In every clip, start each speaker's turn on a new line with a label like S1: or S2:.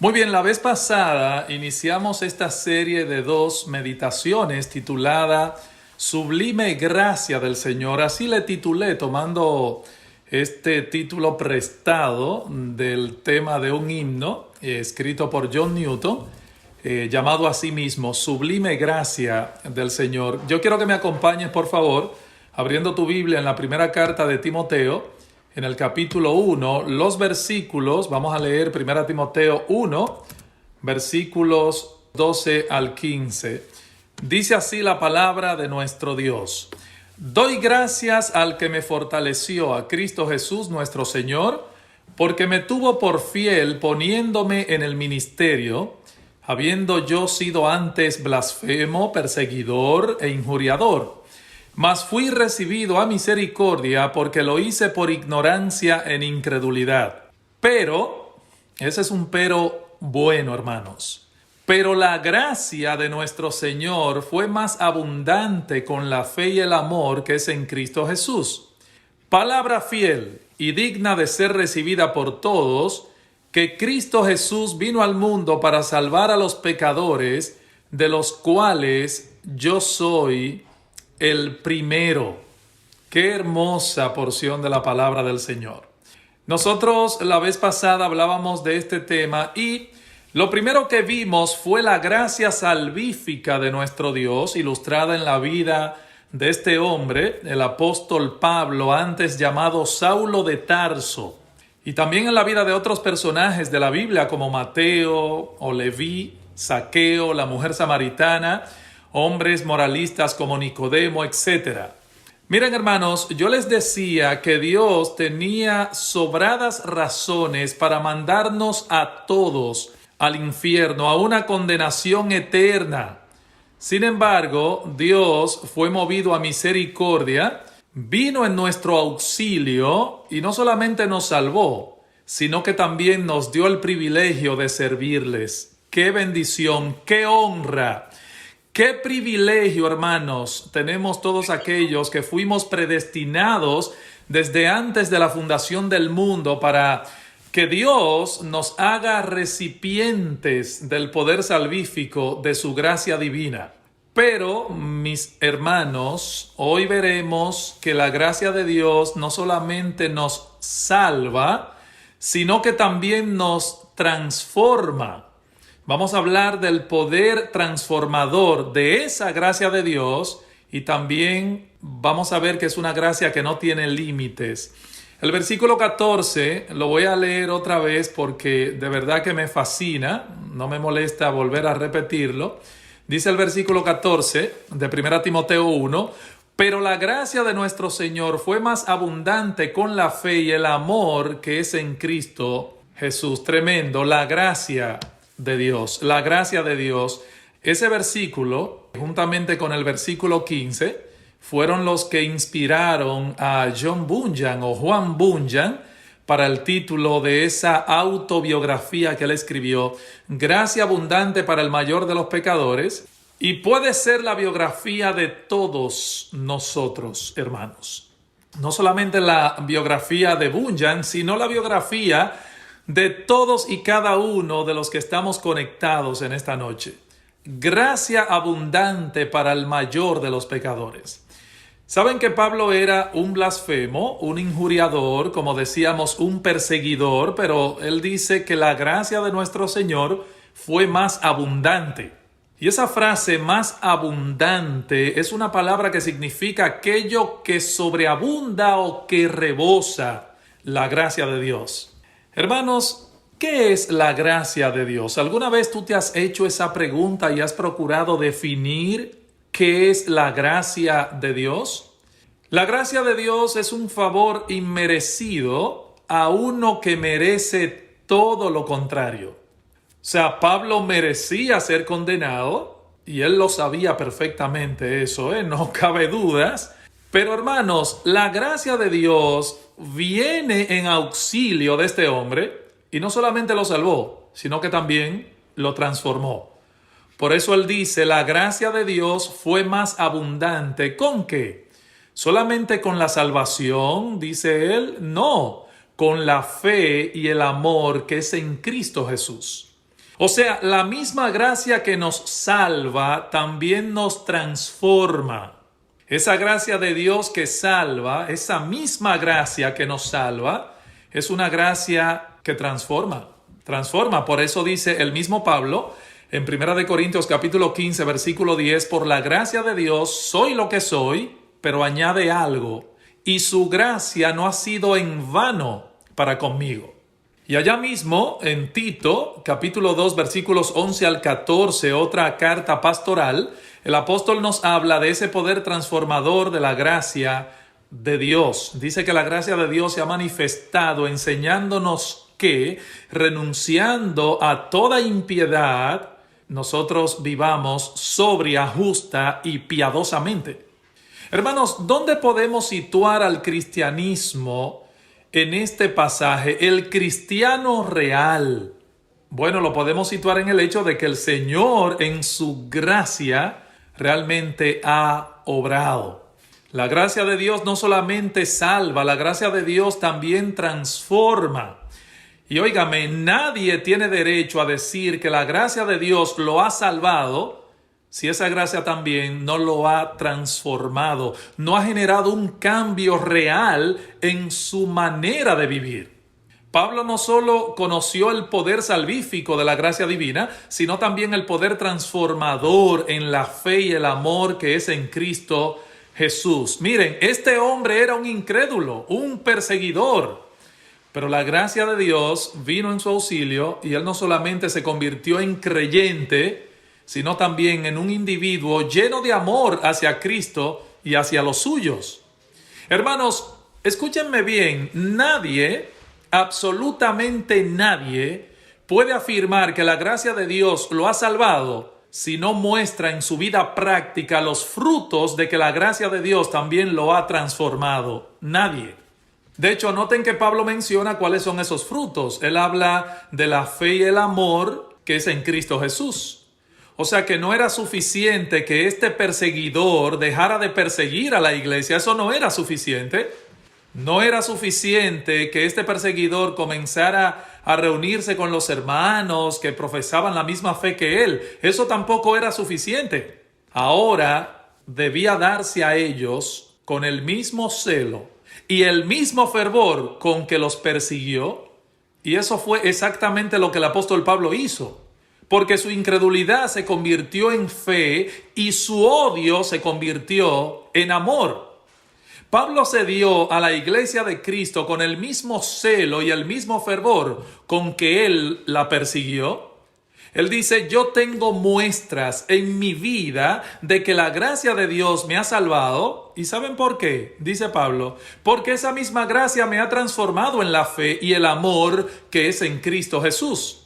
S1: Muy bien, la vez pasada iniciamos esta serie de 2 meditaciones titulada Sublime Gracia del Señor. Así le titulé, tomando este título prestado del tema de un himno escrito por John Newton, llamado a sí mismo Sublime Gracia del Señor. Yo quiero que me acompañes, por favor, abriendo tu Biblia en la primera carta de Timoteo, en el capítulo 1, los versículos, vamos a leer 1 Timoteo 1, versículos 12 al 15. Dice así la palabra de nuestro Dios. Doy gracias al que me fortaleció, a Cristo Jesús nuestro Señor, porque me tuvo por fiel poniéndome en el ministerio, habiendo yo sido antes blasfemo, perseguidor e injuriador. Mas fui recibido a misericordia porque lo hice por ignorancia en incredulidad. Pero, ese es un pero bueno, hermanos. Pero la gracia de nuestro Señor fue más abundante con la fe y el amor que es en Cristo Jesús. Palabra fiel y digna de ser recibida por todos, que Cristo Jesús vino al mundo para salvar a los pecadores, de los cuales yo soy el primero. Qué hermosa porción de la palabra del Señor. Nosotros la vez pasada hablábamos de este tema y lo primero que vimos fue la gracia salvífica de nuestro Dios, ilustrada en la vida de este hombre, el apóstol Pablo, antes llamado Saulo de Tarso, y también en la vida de otros personajes de la Biblia como Mateo o Leví, Zaqueo, la mujer samaritana, hombres moralistas como Nicodemo, etc. Miren, hermanos, yo les decía que Dios tenía sobradas razones para mandarnos a todos al infierno, a una condenación eterna. Sin embargo, Dios fue movido a misericordia, vino en nuestro auxilio y no solamente nos salvó, sino que también nos dio el privilegio de servirles. ¡Qué bendición! ¡Qué honra! ¡Qué privilegio, hermanos! Tenemos todos aquellos que fuimos predestinados desde antes de la fundación del mundo para que Dios nos haga recipientes del poder salvífico de su gracia divina. Pero, mis hermanos, hoy veremos que la gracia de Dios no solamente nos salva, sino que también nos transforma. Vamos a hablar del poder transformador de esa gracia de Dios y también vamos a ver que es una gracia que no tiene límites. El versículo 14 lo voy a leer otra vez porque de verdad que me fascina, no me molesta volver a repetirlo. Dice el versículo 14 de 1 Timoteo 1, pero la gracia de nuestro Señor fue más abundante con la fe y el amor que es en Cristo Jesús. Tremendo, la gracia de Dios, la gracia de Dios. Ese versículo, juntamente con el versículo 15, fueron los que inspiraron a John Bunyan o Juan Bunyan para el título de esa autobiografía que él escribió, Gracia abundante para el mayor de los pecadores, y puede ser la biografía de todos nosotros, hermanos. No solamente la biografía de Bunyan, sino la biografía de todos y cada uno de los que estamos conectados en esta noche. Gracia abundante para el mayor de los pecadores. ¿Saben que Pablo era un blasfemo, un injuriador, como decíamos, un perseguidor? Pero él dice que la gracia de nuestro Señor fue más abundante. Y esa frase más abundante es una palabra que significa aquello que sobreabunda o que rebosa la gracia de Dios. Hermanos, ¿qué es la gracia de Dios? ¿Alguna vez tú te has hecho esa pregunta y has procurado definir qué es la gracia de Dios? La gracia de Dios es un favor inmerecido a uno que merece todo lo contrario. O sea, Pablo merecía ser condenado y él lo sabía perfectamente eso, no cabe dudas. Pero hermanos, la gracia de Dios viene en auxilio de este hombre y no solamente lo salvó, sino que también lo transformó. Por eso él dice, la gracia de Dios fue más abundante. ¿Con qué? ¿Solamente con la salvación, dice él? No, con la fe y el amor que es en Cristo Jesús. O sea, la misma gracia que nos salva también nos transforma. Esa gracia de Dios que salva, esa misma gracia que nos salva, es una gracia que transforma. Transforma. Por eso dice el mismo Pablo en 1 Corintios capítulo 15, versículo 10, por la gracia de Dios soy lo que soy, pero añade algo, y su gracia no ha sido en vano para conmigo. Y allá mismo, en Tito, capítulo 2, versículos 11 al 14, otra carta pastoral, el apóstol nos habla de ese poder transformador de la gracia de Dios. Dice que la gracia de Dios se ha manifestado enseñándonos que, renunciando a toda impiedad, nosotros vivamos sobria, justa y piadosamente. Hermanos, ¿dónde podemos situar al cristianismo en este pasaje? El cristiano real. Bueno, lo podemos situar en el hecho de que el Señor en su gracia realmente ha obrado. La gracia de Dios no solamente salva, la gracia de Dios también transforma. Y óigame, nadie tiene derecho a decir que la gracia de Dios lo ha salvado si esa gracia también no lo ha transformado, no ha generado un cambio real en su manera de vivir. Pablo no solo conoció el poder salvífico de la gracia divina, sino también el poder transformador en la fe y el amor que es en Cristo Jesús. Miren, este hombre era un incrédulo, un perseguidor, pero la gracia de Dios vino en su auxilio y él no solamente se convirtió en creyente, sino también en un individuo lleno de amor hacia Cristo y hacia los suyos. Hermanos, escúchenme bien, nadie, absolutamente nadie, puede afirmar que la gracia de Dios lo ha salvado si no muestra en su vida práctica los frutos de que la gracia de Dios también lo ha transformado. Nadie. De hecho, noten que Pablo menciona cuáles son esos frutos. Él habla de la fe y el amor que es en Cristo Jesús. O sea que no era suficiente que este perseguidor dejara de perseguir a la iglesia. Eso no era suficiente. No era suficiente que este perseguidor comenzara a reunirse con los hermanos que profesaban la misma fe que él. Eso tampoco era suficiente. Ahora debía darse a ellos con el mismo celo y el mismo fervor con que los persiguió. Y eso fue exactamente lo que el apóstol Pablo hizo. Porque su incredulidad se convirtió en fe y su odio se convirtió en amor. Pablo se dio a la iglesia de Cristo con el mismo celo y el mismo fervor con que él la persiguió. Él dice, yo tengo muestras en mi vida de que la gracia de Dios me ha salvado. ¿Y saben por qué? Dice Pablo, porque esa misma gracia me ha transformado en la fe y el amor que es en Cristo Jesús.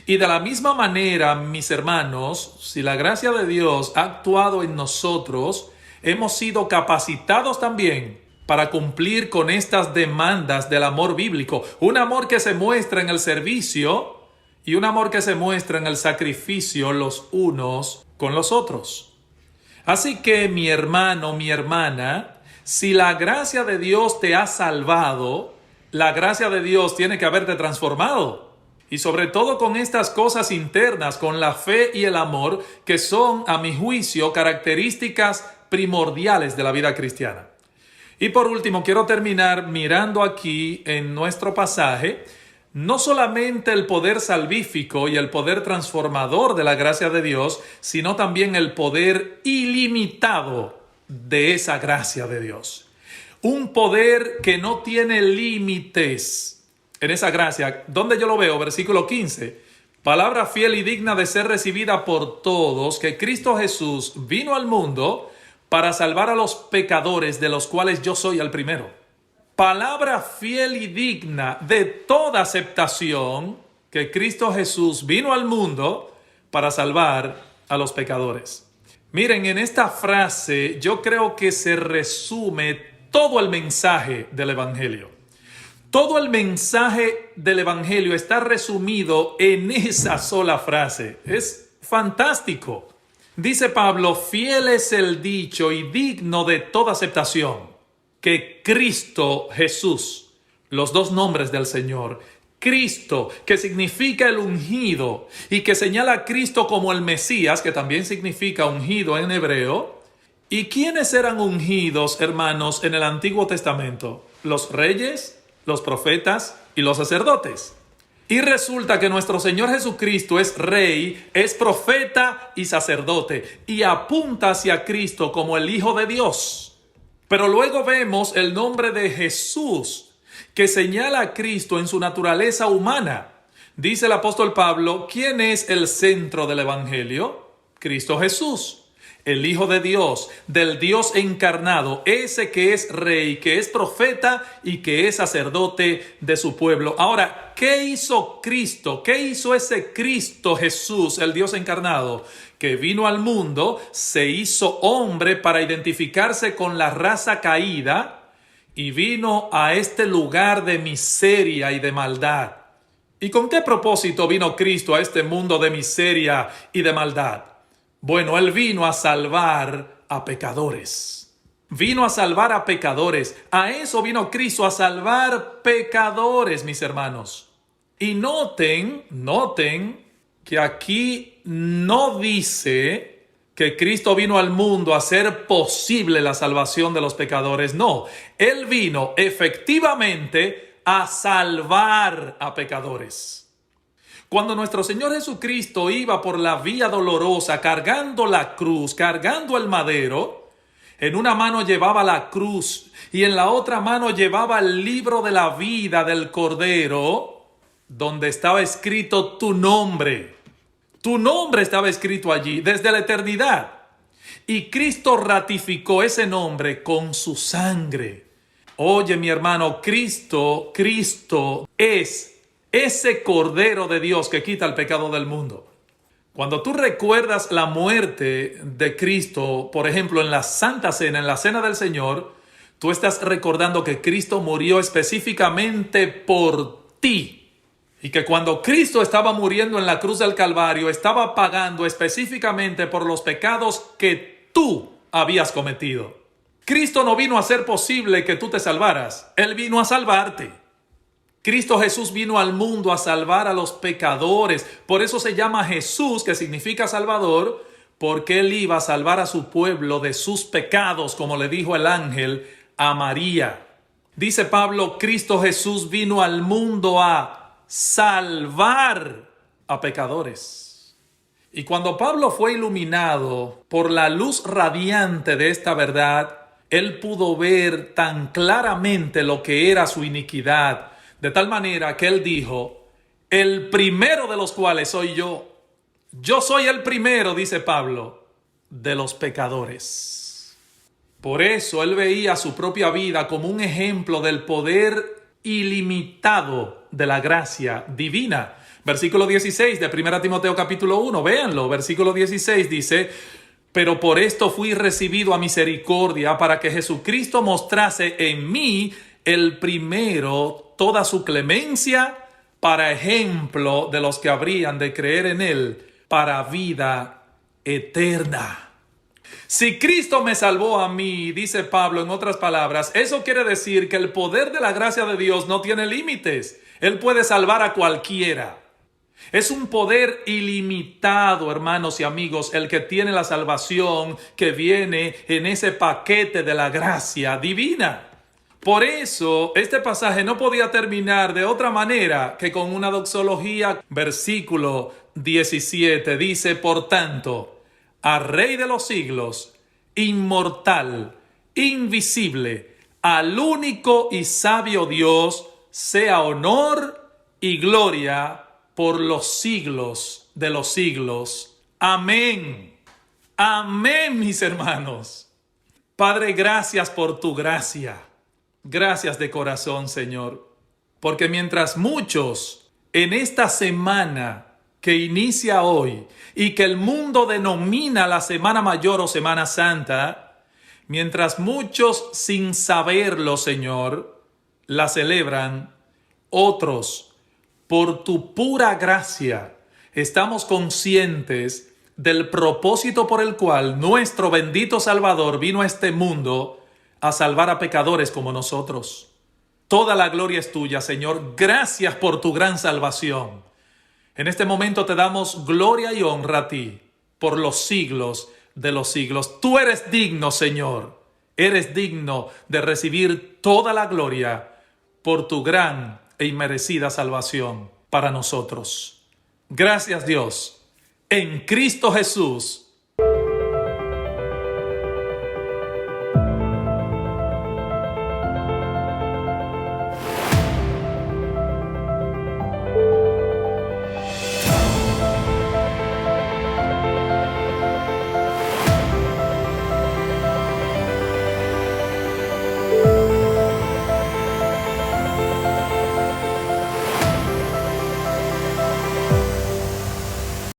S1: Y de la misma manera, mis hermanos, si la gracia de Dios ha actuado en nosotros, hemos sido capacitados también para cumplir con estas demandas del amor bíblico. Un amor que se muestra en el servicio y un amor que se muestra en el sacrificio los unos con los otros. Así que, mi hermano, mi hermana, si la gracia de Dios te ha salvado, la gracia de Dios tiene que haberte transformado. Y sobre todo con estas cosas internas, con la fe y el amor, que son, a mi juicio, características primordiales de la vida cristiana. Y por último, quiero terminar mirando aquí en nuestro pasaje, no solamente el poder salvífico y el poder transformador de la gracia de Dios, sino también el poder ilimitado de esa gracia de Dios. Un poder que no tiene límites. En esa gracia, ¿dónde yo lo veo? Versículo 15. Palabra fiel y digna de ser recibida por todos, que Cristo Jesús vino al mundo para salvar a los pecadores, de los cuales yo soy el primero. Palabra fiel y digna de toda aceptación, que Cristo Jesús vino al mundo para salvar a los pecadores. Miren, en esta frase yo creo que se resume todo el mensaje del Evangelio. Todo el mensaje del Evangelio está resumido en esa sola frase. Es fantástico. Dice Pablo, fiel es el dicho y digno de toda aceptación, que Cristo Jesús, los dos nombres del Señor, Cristo, que significa el ungido y que señala a Cristo como el Mesías, que también significa ungido en hebreo. ¿Y quiénes eran ungidos, hermanos, en el Antiguo Testamento? Los reyes, los profetas y los sacerdotes. Y resulta que nuestro Señor Jesucristo es rey, es profeta y sacerdote, y apunta hacia Cristo como el Hijo de Dios. Pero luego vemos el nombre de Jesús, que señala a Cristo en su naturaleza humana. Dice el apóstol Pablo, ¿quién es el centro del Evangelio? Cristo Jesús, el Hijo de Dios, del Dios encarnado, ese que es rey, que es profeta y que es sacerdote de su pueblo. Ahora, ¿qué hizo Cristo? ¿Qué hizo ese Cristo Jesús, el Dios encarnado? Que vino al mundo, se hizo hombre para identificarse con la raza caída y vino a este lugar de miseria y de maldad. ¿Y con qué propósito vino Cristo a este mundo de miseria y de maldad? Bueno, Él vino a salvar a pecadores. Vino a salvar a pecadores. A eso vino Cristo, a salvar pecadores, mis hermanos. Y noten que aquí no dice que Cristo vino al mundo a hacer posible la salvación de los pecadores. No, Él vino efectivamente a salvar a pecadores. Cuando nuestro Señor Jesucristo iba por la vía dolorosa, cargando la cruz, cargando el madero, en una mano llevaba la cruz y en la otra mano llevaba el libro de la vida del Cordero, donde estaba escrito tu nombre. Tu nombre estaba escrito allí desde la eternidad. Y Cristo ratificó ese nombre con su sangre. Oye, mi hermano, Cristo es ese Cordero de Dios que quita el pecado del mundo. Cuando tú recuerdas la muerte de Cristo, por ejemplo, en la Santa Cena, en la Cena del Señor, tú estás recordando que Cristo murió específicamente por ti. Y que cuando Cristo estaba muriendo en la cruz del Calvario, estaba pagando específicamente por los pecados que tú habías cometido. Cristo no vino a hacer posible que tú te salvaras. Él vino a salvarte. Cristo Jesús vino al mundo a salvar a los pecadores. Por eso se llama Jesús, que significa Salvador, porque Él iba a salvar a su pueblo de sus pecados, como le dijo el ángel a María. Dice Pablo, Cristo Jesús vino al mundo a salvar a pecadores. Y cuando Pablo fue iluminado por la luz radiante de esta verdad, él pudo ver tan claramente lo que era su iniquidad, de tal manera que él dijo, el primero de los cuales soy yo. Yo soy el primero, dice Pablo, de los pecadores. Por eso él veía su propia vida como un ejemplo del poder ilimitado de la gracia divina. Versículo 16 de 1 Timoteo capítulo 1, véanlo, versículo 16 dice, pero por esto fui recibido a misericordia para que Jesucristo mostrase en mí el primero toda su clemencia para ejemplo de los que habrían de creer en él para vida eterna. Si Cristo me salvó a mí, dice Pablo en otras palabras, eso quiere decir que el poder de la gracia de Dios no tiene límites. Él puede salvar a cualquiera. Es un poder ilimitado, hermanos y amigos, el que tiene la salvación que viene en ese paquete de la gracia divina. Por eso, este pasaje no podía terminar de otra manera que con una doxología. Versículo 17 dice, por tanto, al Rey de los siglos, inmortal, invisible, al único y sabio Dios, sea honor y gloria por los siglos de los siglos. Amén. Amén, mis hermanos. Padre, gracias por tu gracia. Gracias de corazón, Señor, porque mientras muchos en esta semana que inicia hoy y que el mundo denomina la Semana Mayor o Semana Santa, mientras muchos sin saberlo, Señor, la celebran, otros, por tu pura gracia, estamos conscientes del propósito por el cual nuestro bendito Salvador vino a este mundo a salvar a pecadores como nosotros. Toda la gloria es tuya, Señor. Gracias por tu gran salvación. En este momento te damos gloria y honra a ti por los siglos de los siglos. Tú eres digno, Señor. Eres digno de recibir toda la gloria por tu gran e inmerecida salvación para nosotros. Gracias, Dios. En Cristo Jesús.